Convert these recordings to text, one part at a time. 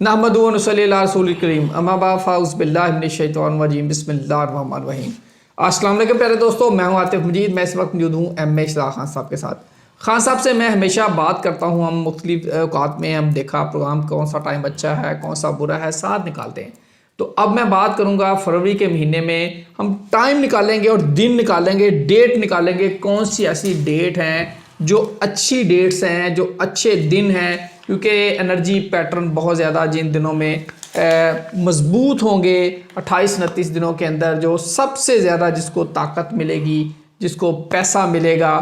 नहमदु व नसल्ली अला रसूलिल करीम अम्मा बाद फ़ाउज़ु बिल्लाहि मिनश शैतानिर रजीम बिस्मिल्लाहिर रहमानिर रहीम। अस्सलाम वालेकुम प्यारे दोस्तों, मैं हूं आतिफ मजीद। मैं इस वक्त मौजूद हूं एम ए इशराक खान साहब के साथ। खान साहब से मैं हमेशा बात करता हूं, हम मुख्तलिफ औकात में हम देखा प्रोग्राम कौन सा टाइम अच्छा है कौन सा बुरा है साथ निकालते हैं। तो अब मैं बात करूंगा फरवरी के महीने में हम टाइम निकालेंगे और दिन निकालेंगे, डेट निकालेंगे, कौन सी ऐसी डेट हैं जो अच्छी डेट्स हैं, जो अच्छे दिन हैं, क्योंकि एनर्जी पैटर्न बहुत ज़्यादा जिन दिनों में मजबूत होंगे 28-29 दिनों के अंदर, जो सबसे ज़्यादा जिसको ताकत मिलेगी, जिसको पैसा मिलेगा,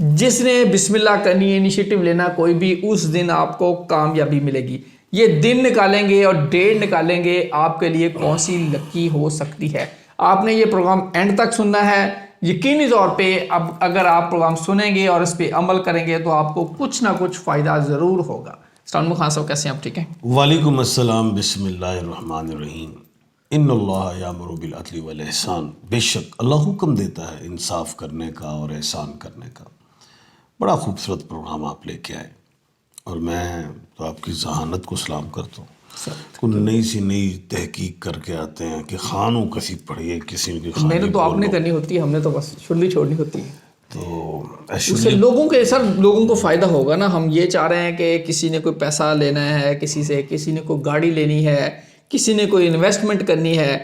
जिसने बिस्मिल्लाह करनी है, इनिशिएटिव लेना कोई भी, उस दिन आपको कामयाबी मिलेगी। ये दिन निकालेंगे और डेट निकालेंगे आपके लिए कौन सी लकी हो सकती है। आपने ये प्रोग्राम एंड तक सुनना है। यकीनी तौर पे अब अगर आप प्रोग्राम सुनेंगे और इस पर अमल करेंगे तो आपको कुछ ना कुछ फ़ायदा ज़रूर होगा। अस्सलाम खान साहब, कैसे हैं आप? ठीक हैं? वालेकुम अस्सलाम, बिस्मिल्लाहिर्रहमानिर्रहीम। इन्नल्लाह यामुरु बिल अदली वल ihsan। बेशक अल्लाह हुक्म देता है इंसाफ करने का और एहसान करने का। बड़ा खूबसूरत प्रोग्राम आप लेके आए और मैं तो आपकी जहानत को सलाम करता हूँ। कुछ नई सी नई तहकीक करके आते हैं कि खानों कसी पढ़िए, किसी की मैंने तो आपने करनी होती है, हमने तो बस छुल्ली छोड़नी होती है। तो उससे लोगों के सर लोगों को फ़ायदा होगा ना। हम ये चाह रहे हैं कि किसी ने कोई पैसा लेना है किसी से, किसी ने कोई गाड़ी लेनी है, किसी ने कोई इन्वेस्टमेंट करनी है।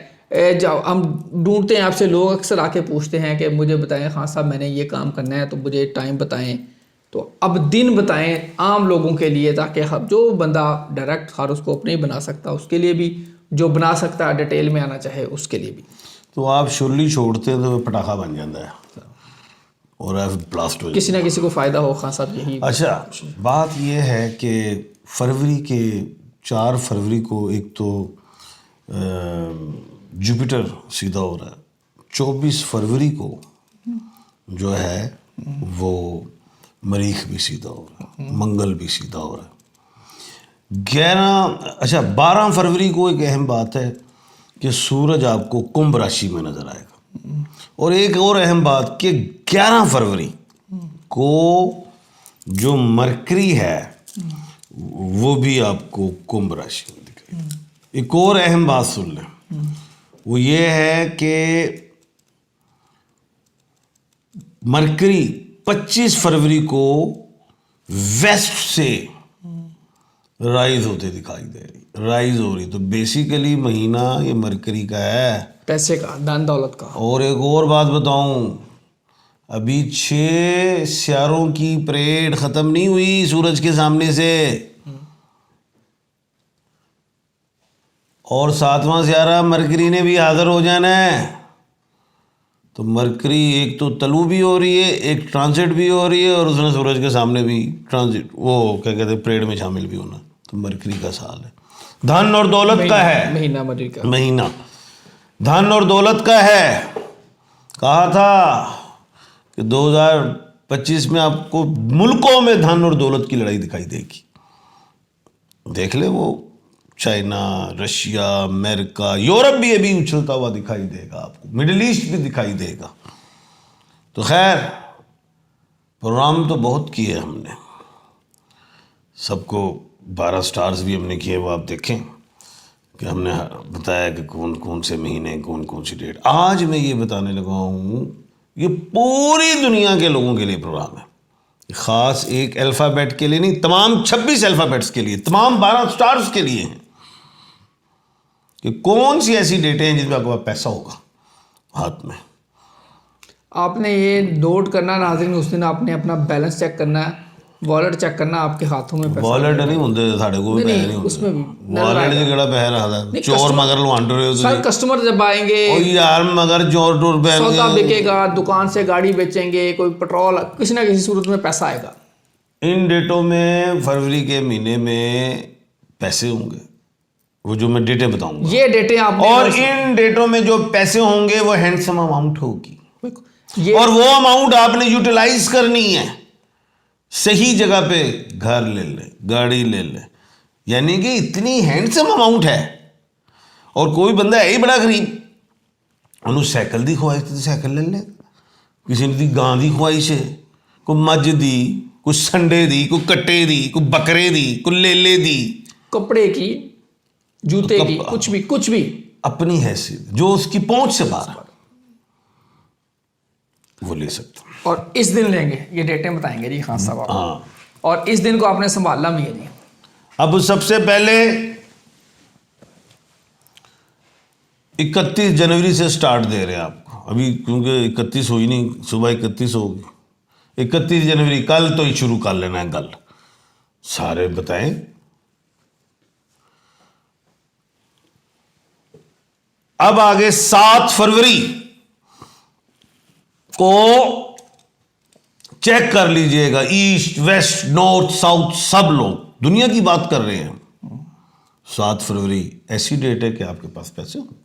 जब हम ढूंढते हैं आपसे, लोग अक्सर आके पूछते हैं कि मुझे बताएं खान साहब मैंने ये काम करना है तो मुझे टाइम बताएं, तो अब दिन बताएं आम लोगों के लिए, ताकि जो बंदा डायरेक्ट हॉरोस्कोप नहीं बना सकता उसके लिए भी, जो बना सकता है डिटेल में आना चाहे उसके लिए भी। तो आप शुरली छोड़ते हैं तो वो पटाखा बन जाता है और ब्लास्ट हो, किसी ना किसी को फ़ायदा हो खान साहब, यही। अच्छा, बात यह है कि फरवरी के 4 फरवरी को एक तो जुपिटर सीधा हो रहा है, 24 फरवरी को जो है वो मरीख भी सीधा हो रहा है, मंगल भी सीधा हो रहा है। 12 फरवरी को एक अहम बात है कि सूरज आपको कुंभ राशि में नजर आएगा। और एक और अहम बात कि 11 फरवरी को जो मरकरी है वो भी आपको कुंभ राशि में दिखाई। एक और अहम बात सुन लें, वो ये है कि मरकरी 25 फरवरी को वेस्ट से राइज होते दिखाई दे रही, राइज हो रही। तो बेसिकली महीना ये मरकरी का है, पैसे का, धन दौलत का। और एक और बात बताऊं, अभी 6 सियारों की परेड खत्म नहीं हुई सूरज के सामने से, और 7वां सियारा मरकरी ने भी हाजिर हो जाना है। तो मरकरी एक तो तलू भी हो रही है, एक ट्रांजिट भी हो रही है, और उसने सूरज के सामने भी ट्रांजिट, वो क्या कहते हैं, परेड में शामिल भी होना। तो मरकरी का साल है, धन और दौलत का है महीना, मरकरी का महीना धन और दौलत का है। कहा था कि 2025 में आपको मुल्कों में धन और दौलत की लड़ाई दिखाई देगी। देख ले, वो चाइना, रशिया, अमेरिका, यूरोप भी अभी उछलता हुआ दिखाई देगा आपको, मिडिल ईस्ट भी दिखाई देगा। तो खैर, प्रोग्राम तो बहुत किए हमने, सबको 12 स्टार्स भी हमने किए, वो आप देखें कि हमने बताया कि कौन कौन से महीने, कौन कौन सी डेट। आज मैं ये बताने लगा हूँ, ये पूरी दुनिया के लोगों के लिए प्रोग्राम है, ख़ास एक अल्फ़ाबेट के लिए नहीं, तमाम 26 अल्फ़ाबेट्स के लिए, तमाम 12 स्टार्स के लिए हैं कि कौन सी ऐसी डेटें हैं जिसमें आपके पास पैसा होगा हाथ में। आपने ये नोट करना नाज़रीन, उस दिन आपने अपना बैलेंस चेक करना है, वॉलेट चेक करना, आपके हाथों में पैसा वॉलेट नहीं होंगे साढ़े को, पैसे नहीं उसमें भी होंगे। वॉलेट से केड़ा पैसा रखता, चोर मगर लुहांड रहे हो सर। कस्टमर जब आएंगे, ओ यार, मगर चोर टूर पे सौदा बिकेगा, दुकान से गाड़ी बेचेंगे, कोई पेट्रोल, किसी ना किसी सूरत में पैसा आएगा। इन डेटों में, फरवरी के महीने में पैसे होंगे, वो जो मैं डेटें बताऊंगा, ये डेटें आप, और इन डेटों में जो पैसे होंगे वो हैंडसम अमाउंट होगी, और वो अमाउंट आपने यूटिलाइज करनी है। सही जगह पे घर ले ले, गाड़ी ले ले, यानी कि इतनी हैंडसम अमाउंट है। और कोई बंदा है ही बड़ा गरीब, उन्होंने साइकिल दी ख्वाहिश थी, साइकिल ले ले, किसी ने दी गां दी ख्वाहिश है, कोई मज दी, कोई संडे दी, कोई कट्टे दी, कोई बकरे दी, कोई लेले दी, कपड़े की, जूते की, कुछ भी अपनी हैसियत जो उसकी पहुंच से बाहर है, वो ले सकता। और इस दिन लेंगे, ये डेटें बताएंगे जी खान साहब आप। हाँ, और इस दिन को आपने संभालना भी है जी। अब सबसे पहले 31 जनवरी से स्टार्ट दे रहे हैं आपको अभी, क्योंकि 31 हुई नहीं, सुबह 31 होगी। 31 जनवरी कल तो ही शुरू कर लेना है, कल सारे बताएं। अब आगे 7 फरवरी को चेक कर लीजिएगा, ईस्ट वेस्ट नॉर्थ साउथ सब लोग दुनिया की बात कर रहे हैं। 7 फरवरी ऐसी डेट है कि आपके पास पैसे होंगे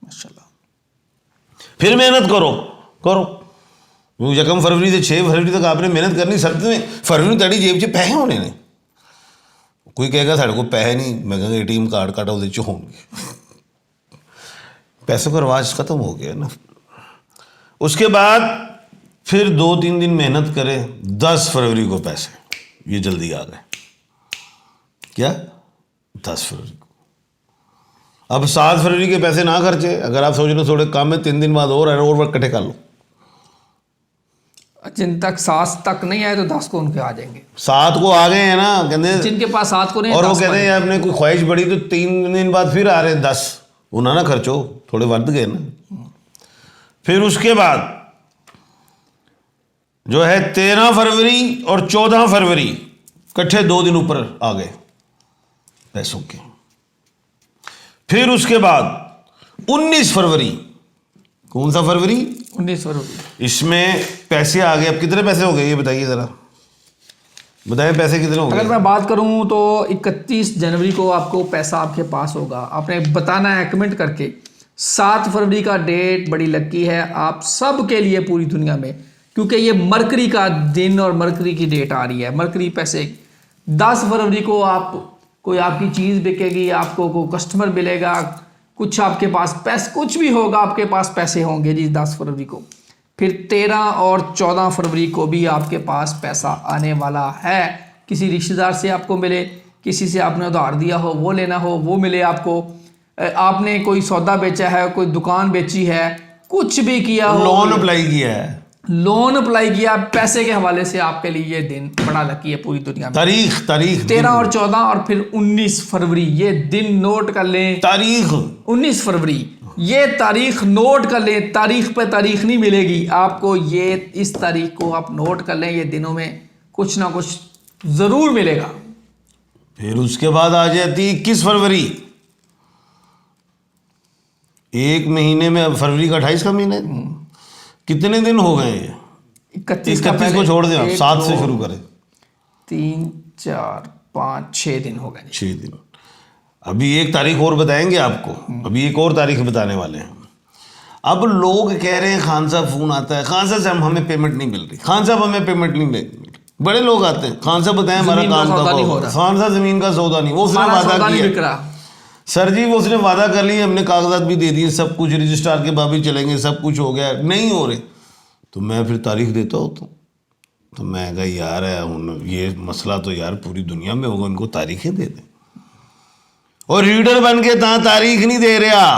माशाल्लाह। फिर मेहनत करो यकम फरवरी से 6 फरवरी तक आपने मेहनत करनी। सर्दी में फरवरी तड़ी जेब च पैसे होने ने। कोई कहेगा साढ़े को पैसे नहीं, मैं कहूँगा ATM कार्ड काटा ਉਹਦੇ ਚ होंगे। पैसों का रवाज खत्म हो गया ना। उसके बाद फिर 2-3 दिन मेहनत करें, 10 फरवरी को पैसे, ये जल्दी आ गए। क्या 10 फरवरी को। अब 7 फरवरी के पैसे ना खर्चे, अगर आप सोच रहे हो थोड़े कम है, 3 दिन बाद और इकट्ठे कर लो। जिन तक 7 तक नहीं आए तो 10 को उनके आ जाएंगे। 7 को आ गए हैं ना, कहते जिनके पास 7 को नहीं, और वो 10 कहते हैं आपने कोई ख्वाहिश बढ़ी तो 3 दिन बाद फिर आ रहे हैं 10, उन्हें ना खर्चो, थोड़े बढ़ गए ना। फिर उसके बाद जो है 13 फरवरी और 14 फरवरी इकट्ठे 2 दिन ऊपर आ गए पैसों के। फिर उसके बाद 19 फरवरी, कौन सा फरवरी? 19 फरवरी। इसमें पैसे आ गए। अब कितने पैसे हो गए ये बताइए जरा, बताएं पैसे कितने हो गए? अगर मैं बात करूं तो 31 जनवरी को आपको पैसा आपके पास होगा। आपने बताना है कमेंट करके। 7 फरवरी का डेट बड़ी लकी है आप सब के लिए पूरी दुनिया में, क्योंकि ये मरकरी का दिन और मरकरी की डेट आ रही है। मरकरी पैसे 10 फरवरी को आप कोई आपकी चीज़ बिकेगी, आपको कोई कस्टमर मिलेगा, कुछ आपके पास पैसे, कुछ भी होगा आपके पास पैसे होंगे जी 10 फरवरी को। फिर 13 और 14 फरवरी को भी आपके पास पैसा आने वाला है। किसी रिश्तेदार से आपको मिले, किसी से आपने उधार दिया हो वो लेना हो वो मिले आपको, आपने कोई सौदा बेचा है, कोई दुकान बेची है, कुछ भी किया हो, लोन अप्लाई किया है, लोन अप्लाई किया, पैसे के हवाले से आपके लिए ये दिन बड़ा लकी है पूरी दुनिया में। तारीख 13 और 14 और फिर 19 फरवरी, ये दिन नोट कर लें। तारीख 19 फरवरी, ये तारीख नोट कर लें। तारीख पे तारीख नहीं मिलेगी आपको, ये इस तारीख को आप नोट कर लें। ये दिनों में कुछ ना कुछ जरूर मिलेगा। फिर उसके बाद आ जाती 21 फरवरी। एक महीने में, फरवरी का 28 का महीना है, कितने दिन हो गए? 31 को छोड़ दें आप, 7 से शुरू करें। 3 4 5 6 दिन हो गए। 6 दिन। अभी एक तारीख और बताएंगे आपको, अभी एक और तारीख बताने वाले हैं। अब लोग कह रहे हैं खान साहब, फोन आता है खान साहब हमें पेमेंट नहीं मिल रही, खान साहब हमें पेमेंट नहीं मिल रही। बड़े लोग आते हैं, खान साहब बताएं हमारा काम कब होगा। खान साहब जमीन का सौदा नहीं, वो उसने वादा किया सर जी, वो उसने वादा कर लिया, हमने कागजात भी दे दिए, सब कुछ रजिस्ट्रार के बाबी चलेंगे, सब कुछ हो गया, नहीं हो रहे। तो मैं फिर तारीख देता होता, तो मैं कहा यार है ये मसला तो यार पूरी दुनिया में होगा, उनको तारीखें दे दें। और रीडर बन के तारीख नहीं दे रहा,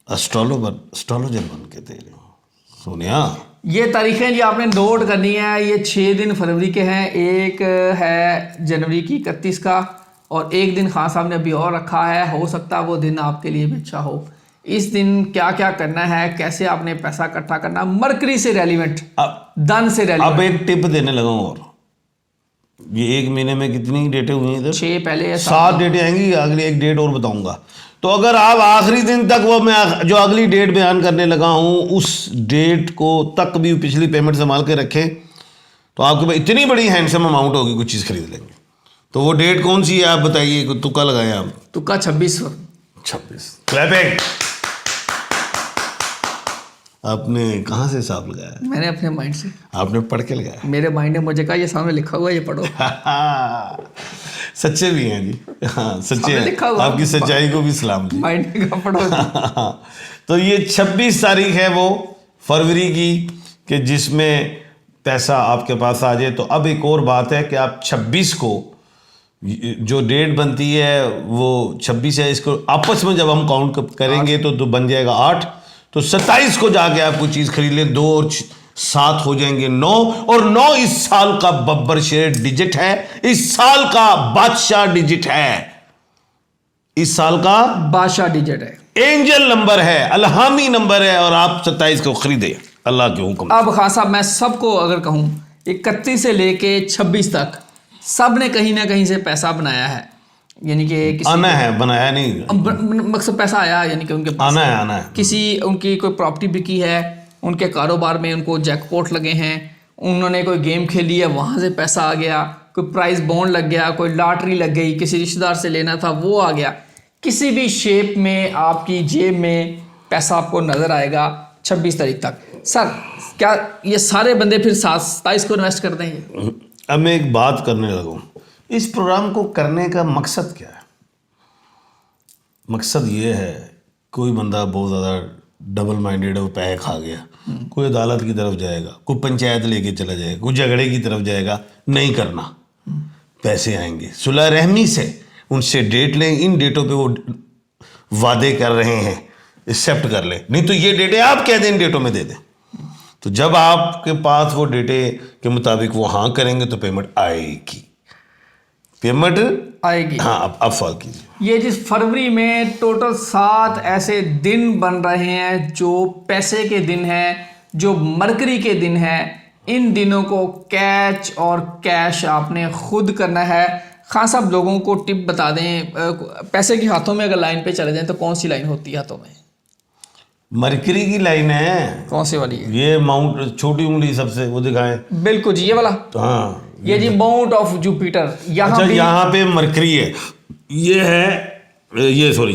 एस्ट्रोलॉजर बन के दे रहे हो। सोनिया, ये तारीखें जी आपने नोट करनी है। ये 6 दिन फरवरी के हैं, एक है जनवरी की 31 का, और एक दिन खान साहब ने अभी और रखा है। हो सकता है वो दिन आपके लिए भी अच्छा हो। इस दिन क्या क्या करना है, कैसे आपने पैसा इकट्ठा करना, मरकरी से रेलिवेंट, धन से रेलिवेंट। अब एक टिप देने लगा हूं, और ये एक महीने में कितनी डेटें हुई हैं इधर? 6 पहले 7 डेटें आएंगी, अगली एक डेट और बताऊंगा। तो अगर आप आखिरी दिन तक वो मैं जो अगली डेट बयान करने लगा हूं उस डेट को तक भी पिछली पेमेंट संभाल के रखें, तो आपके पास इतनी बड़ी हैंडसम अमाउंट होगी, कुछ चीज़ खरीद लेंगे। तो वो डेट कौन सी है आप बताइए, तुक्का लगाएं आप। तुक्का 26। क्लैपिंग। आपने कहाँ से हिसाब लगाया? मैंने अपने माइंड से। आपने पढ़ के लगाया? मेरे माइंड ने मुझे कहा ये सामने लिखा हुआ है, ये पढ़ो। सच्चे भी हैं जी, हाँ सच्चे हैं, लिखा हुआ, आपकी सच्चाई को भी सलाम जी। माइंड का पढ़ो। तो ये 26 तारीख है वो फरवरी की, कि जिसमें पैसा आपके पास आ जाए। तो अब एक और बात है कि आप 26 को जो डेट बनती है वो 26 है, इसको आपस में जब हम काउंट करेंगे तो बन जाएगा 8, तो 27 को जाके आप कोई चीज खरीद ले, 2 और 7 हो जाएंगे 9, और 9 इस साल का बब्बर शेर डिजिट है, इस साल का बादशाह डिजिट है, इस साल का बादशाह डिजिट है, एंजल नंबर है, अलहामी नंबर है, और आप 27 को खरीदे अल्लाह के हुक्म। अब खान साहब मैं सबको अगर कहूँ 31 से लेके 26 तक सब ने कहीं ना कहीं से पैसा बनाया है, यानी कि किसी आना है, बनाया नहीं, मकसद पैसा आया, यानी कि उनके पास आना है। किसी उनकी कोई प्रॉपर्टी बिकी है, उनके कारोबार में उनको जैकपॉट लगे हैं, उन्होंने कोई गेम खेली है वहाँ से पैसा आ गया, कोई प्राइस बॉन्ड लग गया, कोई लॉटरी लग गई, किसी रिश्तेदार से लेना था वो आ गया, किसी भी शेप में आपकी जेब में पैसा आपको नज़र आएगा 26 तारीख तक। सर क्या ये सारे बंदे फिर 27 को इन्वेस्ट कर देंगे? अब मैं एक बात करने लगूँ, इस प्रोग्राम को करने का मकसद क्या है? मकसद ये है, कोई बंदा बहुत ज़्यादा डबल माइंडेड है, वो पैसे खा गया, कोई अदालत की तरफ जाएगा, कोई पंचायत लेके चला जाएगा, कोई झगड़े की तरफ जाएगा, नहीं करना, पैसे आएंगे, सुलह रहमी से उनसे डेट लें, इन डेटों पे वो वादे कर रहे हैं, एक्सेप्ट कर ले, नहीं तो ये डेटें आप कह दें इन डेटों में दे दें, तो जब आपके पास वो डेटे के मुताबिक वो हाँ करेंगे तो पेमेंट आएगी, पेमेंट आएगी। हाँ, अब सवाल कीजिए। ये जिस फरवरी में टोटल 7 ऐसे दिन बन रहे हैं जो पैसे के दिन हैं, जो मरकरी के दिन हैं, इन दिनों को कैच और कैश आपने खुद करना है। खान साहब लोगों को टिप बता दें, पैसे के हाथों में अगर लाइन पे चले जाएं तो कौन सी लाइन होती है हाथों में? मरकरी की लाइन है। कौन सी वाली है? ये माउंट, छोटी उंगली सबसे, वो दिखाएं। बिल्कुल जी, ये वाला। तो हाँ, ये जी माउंट ऑफ जुपिटर, यहाँ अच्छा, भी यहाँ पे मरकरी है, ये है, ये सॉरी,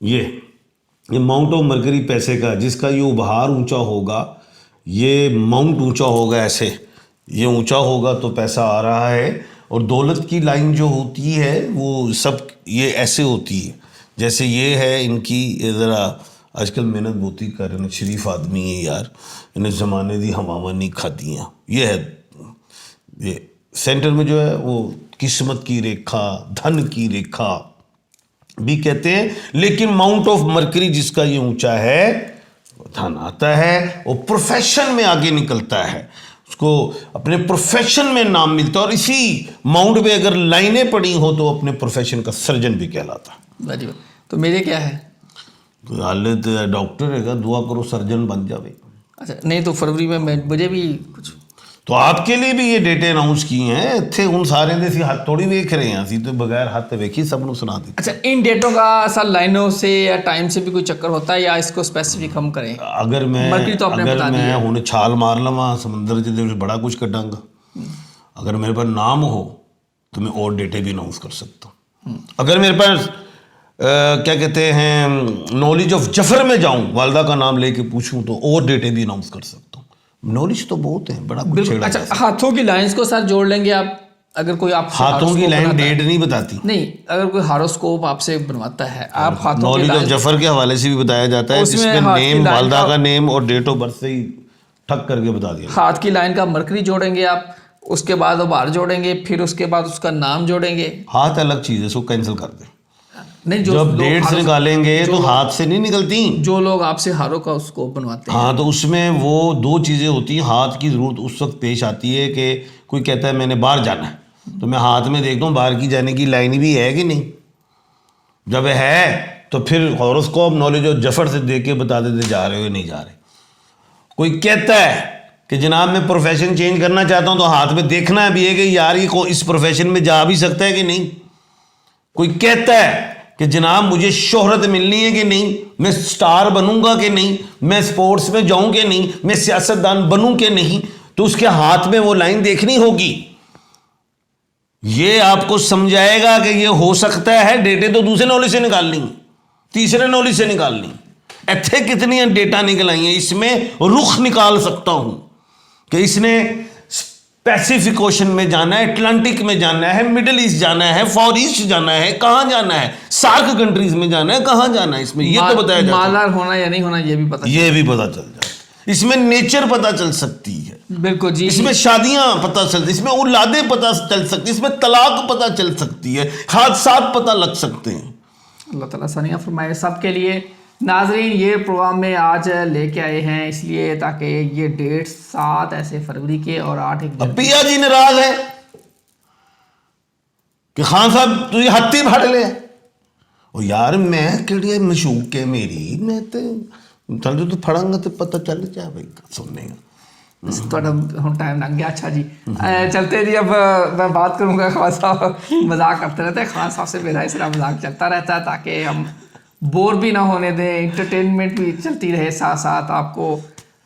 ये माउंट ऑफ मरकरी पैसे का, जिसका ये उभार ऊंचा होगा, ये माउंट ऊंचा होगा, ऐसे ये ऊंचा होगा तो पैसा आ रहा है। और दौलत की लाइन जो होती है वो सब ये ऐसे होती है, जैसे ये है इनकी, ज़रा आजकल मेहनत बहुत ही कर रहे हैं, शरीफ आदमी है यार, इन्हें ज़माने दी हवामा नहीं खातियाँ, ये है, ये सेंटर में जो है वो किस्मत की रेखा, धन की रेखा भी कहते हैं, लेकिन माउंट ऑफ मरकरी जिसका ये ऊंचा है, धन आता है और प्रोफेशन में आगे निकलता है, उसको अपने प्रोफेशन में नाम मिलता है, और इसी माउंट पे अगर लाइनें पड़ी हो तो अपने प्रोफेशन का सर्जन भी कहलाता है। तो मेरे क्या है? तो हालत डॉक्टर है, दुआ करो सर्जन बन जावे। अच्छा, नहीं तो फरवरी में मुझे भी कुछ, तो आपके लिए भी ये डेटे अनाउंस की हैं, थे उन सारे दे सी हाथ थोड़ी वेख रहे हैं, सी तो बगैर हाथ वेखी सब नु सुना दी। अच्छा, इन डेटों का सर लाइनों से या टाइम से भी कोई चक्कर होता है, या इसको स्पेसिफिक हम करें? अगर मैं हुण छाल मार लवां समंदर च बड़ा कुछ कटांगा, अगर मेरे पास नाम हो तो मैं और डेटे भी अनाउंस कर सकता हूँ। अगर मेरे पास क्या कहते हैं नॉलेज ऑफ जफर में जाऊं, वालदा का नाम लेके पूछूं, तो और डेटे भी अनाउंस कर सकता हूँ। नॉलेज तो बहुत है, बड़ा कुछ छेड़ा। अच्छा, हाथों की लाइंस को सर जोड़ लेंगे आप, अगर कोई आप हाथों की लाइन डेट नहीं बताती, नहीं, अगर कोई हारोस्कोप आपसे बनवाता है, आप हाथों नॉलेज ऑफ जफर के हवाले से भी बताया जाता है, जिसमें नेम, वालदा का नेम और डेट ऑफ बर्थ से ही ठक करके बता दिया। हाथ की लाइन का मरकरी जोड़ेंगे आप, उसके बाद बार जोड़ेंगे, फिर उसके बाद उसका नाम जोड़ेंगे। हाथ अलग चीज है, उसको कैंसिल कर दें। नहीं, जब डेट्स निकालेंगे तो हाथ से नहीं निकलती, जो लोग आपसे हारों का उसको बनवाते हैं। हाँ, तो उसमें वो 2 चीज़ें होती हैं। हाथ की ज़रूरत उस वक्त पेश आती है कि कोई कहता है मैंने बाहर जाना है, तो मैं हाथ में देखता हूँ बाहर की जाने की लाइन भी है कि नहीं, जब है तो फिर हॉरोस्कोप नॉलेज और जफर से देख के बता देते जा रहे हो या नहीं जा रहे। कोई कहता है कि जनाब मैं प्रोफेशन चेंज करना चाहता हूँ, तो हाथ में देखना भी है कि यार ये को इस प्रोफेशन में जा भी सकता है कि नहीं। कोई कहता है कि जनाब मुझे शोहरत मिलनी है कि नहीं, मैं स्टार बनूंगा कि नहीं, मैं स्पोर्ट्स में जाऊं कि नहीं, मैं सियासतदान बनूं कि नहीं, तो उसके हाथ में वो लाइन देखनी होगी। ये आपको समझाएगा कि ये हो सकता है। डेटे तो दूसरे नॉलेज से निकालनी, तीसरे नॉलेज से निकालनी, इतने कितनी डेटा निकल आई हैं। इसमें रुख निकाल सकता हूं कि इसने पैसिफिक ओशन में जाना है, अटलांटिक में जाना है, मिडिल ईस्ट जाना है, फॉर ईस्ट जाना है, कहाँ जाना है, सार्क कंट्रीज में जाना है, कहाँ जाना है, इसमें ये तो बताया जाता है। मालदार होना या नहीं होना ये भी पता चल जाए, इसमें नेचर पता चल सकती है। बिल्कुल जी। इसमें शादियां पता चलती, इसमें औलादें पता चल सकती, इसमें तलाक पता चल सकती है, हादसात पता लग सकते हैं। अल्लाह ताला सनिया फरमाए सबके लिए। नाजरीन, ये प्रोग्राम में आज लेके आए हैं इसलिए ताकि ये डेट 7 ऐसे फरवरी के और 8 एक अब पिया जी नाराज है कि खान साहब तुझे हत्ती फाड़ ले। और यार मैं कि मशूक है मेरी, मैं तो तू फड़ांगा तो पता चल जाए भाई सुनने का। थोड़ा हम टाइम लग गया। अच्छा जी, चलते जी। अब मैं बात करूंगा, खान साहब मजाक करते रहते हैं, खान साहब से मेरा इस तरह मजाक चलता रहता है ताकि हम बोर भी ना होने दें, इंटरटेनमेंट भी चलती रहे, साथ साथ आपको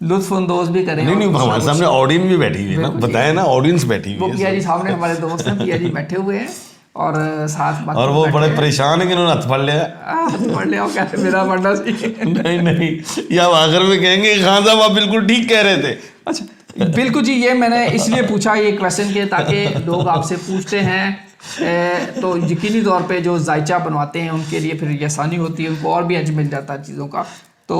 लुत्फानंदोज भी करें। नहीं हमारे सामने ऑडियंस भी बैठी हुई है ना, बताया ना, ऑडियंस बैठी हुई है। पिया जी सामने हमारे दोस्त हैं, पिया जी बैठे हुए हैं और साथ और वो बड़े परेशान है कि उन्होंने हथ फड़ लिया। हाथ पढ़ लिया कैसे मेरा पढ़ना चाहिए। नहीं या आखिर में कहेंगे खान साहब आप बिल्कुल ठीक कह रहे थे। अच्छा बिल्कुल जी, ये मैंने इसलिए पूछा ये क्वेश्चन के ताकि लोग आपसे पूछते हैं तो यकीनी तौर पे जो जायचा बनवाते हैं उनके लिए फिर ये आसानी होती है, उनको और भी अज मिल जाता है चीज़ों का। तो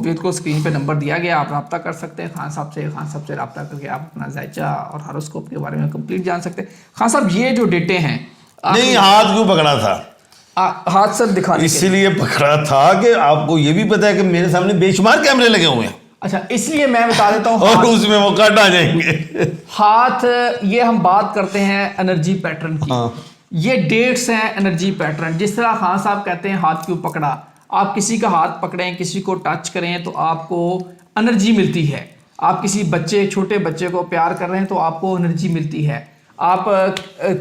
बिल्कुल स्क्रीन पे नंबर दिया गया, आप रब्ता कर सकते हैं खान साहब से रब्ता करके आप अपना जायचा और हारोस्कोप के बारे में कंप्लीट जान सकते हैं। खान साहब ये जो डेटे हैं, नहीं हाथ क्यों पकड़ा था? हाथ सर दिखाने इसीलिए पकड़ा था कि आपको ये भी पता है कि मेरे सामने बेशुमार कैमरे लगे हुए हैं। अच्छा, इसलिए मैं बता देता हूँ और उसमें वो कट आ जाएंगे। हाथ, ये हम बात करते हैं एनर्जी पैटर्न की। हाँ। ये डेट्स हैं एनर्जी पैटर्न। जिस तरह खान साहब कहते हैं हाथ क्यों पकड़ा, आप किसी का हाथ पकड़ें, किसी को टच करें तो आपको एनर्जी मिलती है। आप किसी छोटे बच्चे को प्यार कर रहे हैं तो आपको एनर्जी मिलती है। आप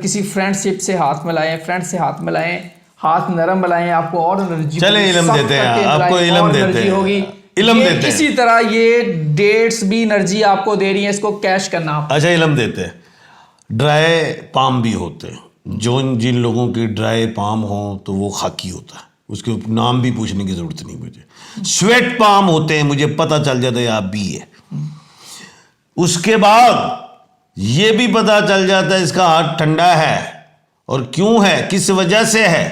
किसी फ्रेंडशिप से हाथ मिलाएं, फ्रेंड से हाथ मिलाएं, हाथ नरम मिलाएं, आपको और एनर्जी। चले इल्म देते हैं आपको, इल्म देते हैं होगी, इल्म देते हैं। इसी तरह ये डेट्स भी एनर्जी आपको दे रही है, इसको कैश करना आप। अच्छा इल्म देते हैं। ड्राई पाम भी होते हैं, जिन लोगों की ड्राई पाम हो तो वो खाकी होता है, उसके नाम भी पूछने की जरूरत नहीं मुझे। स्वेट पाम होते हैं, मुझे पता चल जाता है आप भी है। उसके बाद ये भी पता चल जाता है इसका हाथ ठंडा है और क्यों है, किस वजह से है,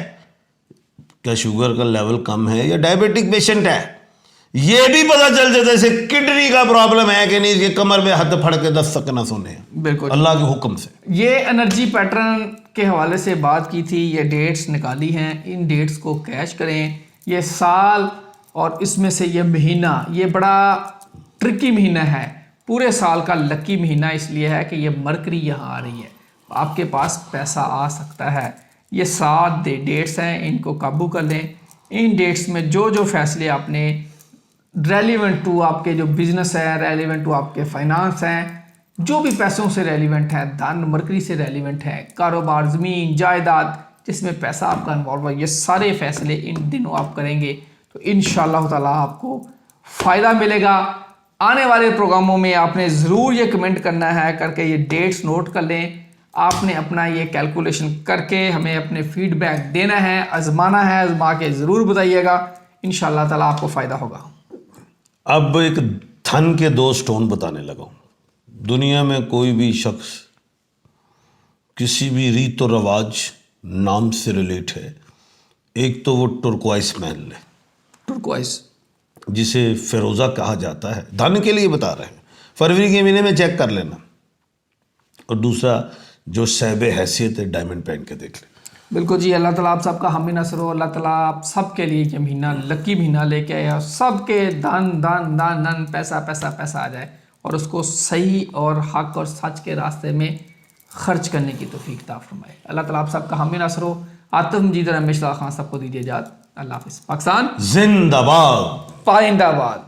क्या शुगर का लेवल कम है या डायबिटिक पेशेंट है, ये भी पता चल जाता है इसे किडनी का प्रॉब्लम है कि नहीं, ये कमर में हाथ फड़ के 10 सेकंड सोने। बिल्कुल अल्लाह के हुक्म से ये एनर्जी पैटर्न के हवाले से बात की थी, ये डेट्स निकाली हैं, इन डेट्स को कैश करें। ये साल और इसमें से ये महीना, ये बड़ा ट्रिकी महीना है, पूरे साल का लकी महीना इसलिए है कि ये मरकरी यहाँ आ रही है, आपके पास पैसा आ सकता है। ये 7 डेट्स हैं, इनको काबू कर लें। इन डेट्स में जो जो फैसले आपने रेलिवेंट टू आपके जो बिजनेस है, रेलिवेंट टू आपके फाइनेंस हैं, जो भी पैसों से रेलिवेंट है, धन मरकरी से रेलिवेंट है, कारोबार, ज़मीन, जायदाद जिसमें पैसा आपका इन्वॉल्व है, ये सारे फैसले इन दिनों आप करेंगे तो इंशाअल्लाह ताला आपको फ़ायदा मिलेगा। आने वाले प्रोग्रामों में आपने ज़रूर ये कमेंट करना है, करके ये डेट्स नोट कर लें। आपने अपना ये कैलकुलेशन करके हमें अपने फीडबैक देना है, आजमाना है, आजमा के ज़रूर बताइएगा, इंशाअल्लाह ताला आपको फ़ायदा होगा। अब एक धन के 2 स्टोन बताने लगा हूँ। दुनिया में कोई भी शख्स किसी भी रीत और रवाज नाम से रिलेट है, एक तो वो टुर्क्वाइस महल है, टुर्क्वाइस जिसे फिरोज़ा कहा जाता है, धन के लिए बता रहे हैं, फरवरी के महीने में चेक कर लेना। और दूसरा जो सैब हैसियत है, डायमंड पहन के देख ले। बिल्कुल जी, अल्लाह ताला आप सबका हामी नसर हो। अल्लाह ताला आप सबके लिए ये महीना लकी महीना लेके आया, सबके धन धन धन धन पैसा पैसा पैसा आ जाए और उसको सही और हक और सच के रास्ते में खर्च करने की तौफीक अता फरमाए। अल्लाह ताला आप सबका हामी नसर हो। आतिफ मजीद और रमेश खान सबको दीजिए इजाज़त। अल्लाह हाफ़िज़। पाकिस्तान जिंदाबाद, पाइंदाबाद।